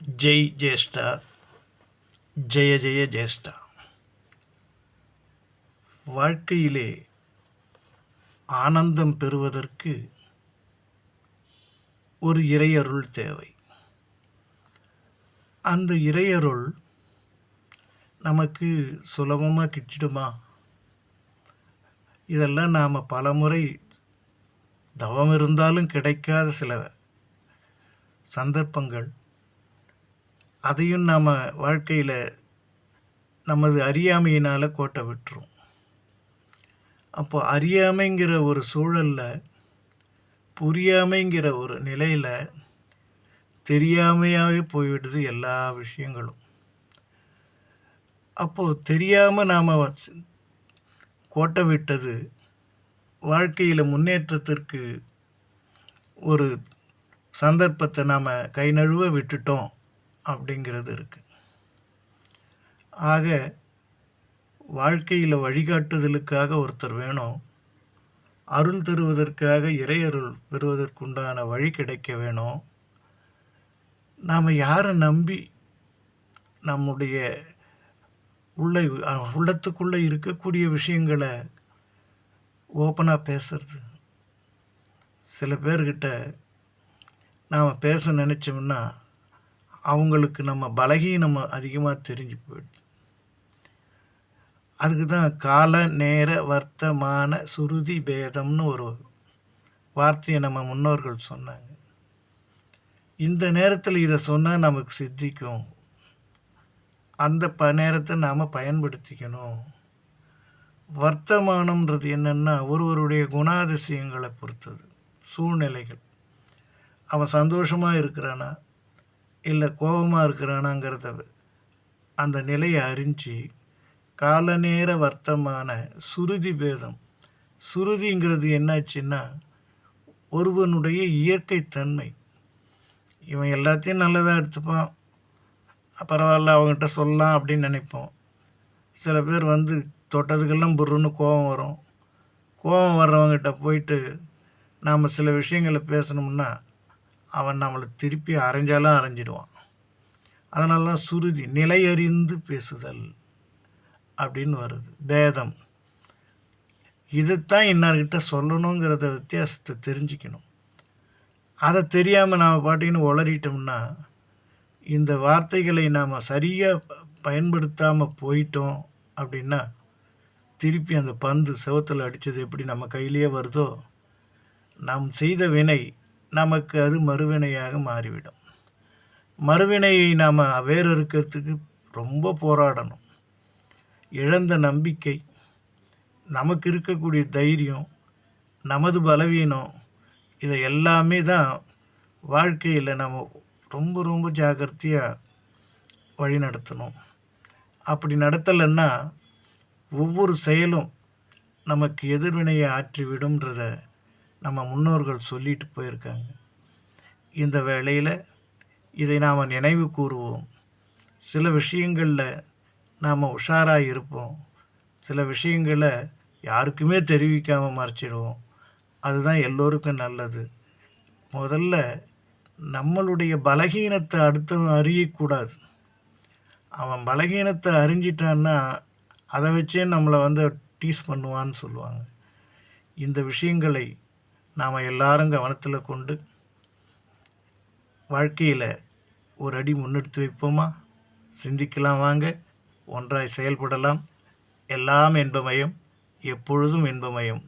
ஜெய் ஜேஷ்டா, ஜெய ஜெய ஜேஷ்டா. வாழ்க்கையிலே ஆனந்தம் பெறுவதற்கு ஒரு இறையருள் தேவை. அந்த இறையருள் நமக்கு சுலபமாக கிட்டிடுமா? இதெல்லாம் நாம் பலமுறை தவம் இருந்தாலும் கிடைக்காத சில சந்தர்ப்பங்கள். அதையும் நாம் வாழ்க்கையில் நமது அறியாமையினால் கோட்டை விட்டுரும். அப்போ அறியாமைங்கிற ஒரு சூழலில், புரியாமைங்கிற ஒரு நிலையில் தெரியாமையாகவே போய்விடுது எல்லா விஷயங்களும். அப்போது தெரியாமல் நாம் கோட்டை விட்டது வாழ்க்கையில் முன்னேற்றத்திற்கு ஒரு சந்தர்ப்பத்தை நாம் கை நழுவ விட்டுட்டோம் அப்படிங்கிறது இருக்குது. ஆக வாழ்க்கையில் வழிகாட்டுதலுக்காக ஒருத்தர் வேணும். அருள் தருவதற்காக இறையருள் பெறுவதற்குண்டான வழி கிடைக்க வேணும். நாம் யாரை நம்பி நம்முடைய உள்ளத்துக்குள்ளே இருக்கக்கூடிய விஷயங்களை ஓப்பனாக பேசுறது. சில பேர்கிட்ட நாம் பேச நினச்சோம்னா அவங்களுக்கு நம்ம பலகீனம் அதிகமாக தெரிஞ்சு போயிடுது. அதுக்கு தான் கால நேர வர்த்தமான சுருதி பேதம்னு ஒரு வார்த்தையை நம்ம முன்னோர்கள் சொன்னாங்க. இந்த நேரத்தில் இதை சொன்னால் நமக்கு சித்திக்கும், அந்த நேரத்தை நாம் பயன்படுத்திக்கணும். வர்த்தமானம்ன்றது என்னென்னா ஒருவருடைய குணாதிசயங்களை பொறுத்தது, சூழ்நிலைகள். அவன் சந்தோஷமாக இருக்கிறானா இல்லை கோபமாக இருக்கிறானாங்கிறத அந்த நிலையை அறிஞ்சு காலநேர வர்த்தமான சுருதி பேதம். சுருதிங்கிறது என்னாச்சுன்னா ஒருவனுடைய இயற்கை தன்மை. இவன் எல்லாத்தையும் நல்லதாக எடுத்துப்பான், பரவாயில்ல அவங்ககிட்ட சொல்லலாம் அப்படின்னு நினைப்போம். சில பேர் தொட்டதுக்கெல்லாம் புருன்னு கோபம் வரும். கோபம் வர்றவங்ககிட்ட போயிட்டு நாம் சில விஷயங்களை பேசணும்னா அவன் நம்மளை திருப்பி அரைஞ்சாலும் அரைஞ்சிடுவான். அதனால தான் சுருதி, நிலையறிந்து பேசுதல் அப்படின்னு வருது. பேதம், இதைத்தான் இன்னார்கிட்ட சொல்லணுங்கிறத வித்தியாசத்தை தெரிஞ்சுக்கணும். அதை தெரியாமல் நாம் பாட்டின்னு உளறிட்டோம்னா இந்த வார்த்தைகளை நாம் சரியாக பயன்படுத்தாமல் போயிட்டோம் அப்படின்னா திருப்பி அந்த பந்து செவத்தில் அடித்தது எப்படி நம்ம கையிலேயே வருதோ, நாம் செய்த வினை நமக்கு அது மறுவினையாக மாறிவிடும். மறுவினையை நாம் வேறு இருக்கிறதுக்கு ரொம்ப போராடணும். இழந்த நம்பிக்கை, நமக்கு இருக்கக்கூடிய தைரியம், நமது பலவீனம், இதை எல்லாமே தான் வாழ்க்கையில் நம்ம ரொம்ப ரொம்ப ஜாக்கிரதையாக வழி நடத்தணும். அப்படி நடத்தலைன்னா ஒவ்வொரு செயலும் நமக்கு எதிர்வினையை ஆற்றிவிடும்ன்றத நம்ம முன்னோர்கள் சொல்லிட்டு போயிருக்காங்க. இந்த வேளையில் இதை நாம் நினைவு கூறுவோம். சில விஷயங்களில் நாம் உஷாராக இருப்போம், சில விஷயங்களை யாருக்குமே தெரிவிக்காமல் மறைச்சிடுவோம். அதுதான் எல்லோருக்கும் நல்லது. முதல்ல நம்மளுடைய பலகீனத்தை அடுத்தவன் அறியக்கூடாது. அவன் பலகீனத்தை அறிஞ்சிட்டான்னா அதை வச்சே நம்மளை டீஸ் பண்ணுவான்னு சொல்லுவாங்க. இந்த விஷயங்களை நாம் எல்லாரும் கவனத்தில் கொண்டு வாழ்க்கையில் ஒரு அடி முன்னெடுத்து வைப்போமா? சிந்திக்கலாம் வாங்க, ஒன்றாய் செயல்படலாம். எல்லாம் இன்பமயம், எப்பொழுதும் இன்பமயம்.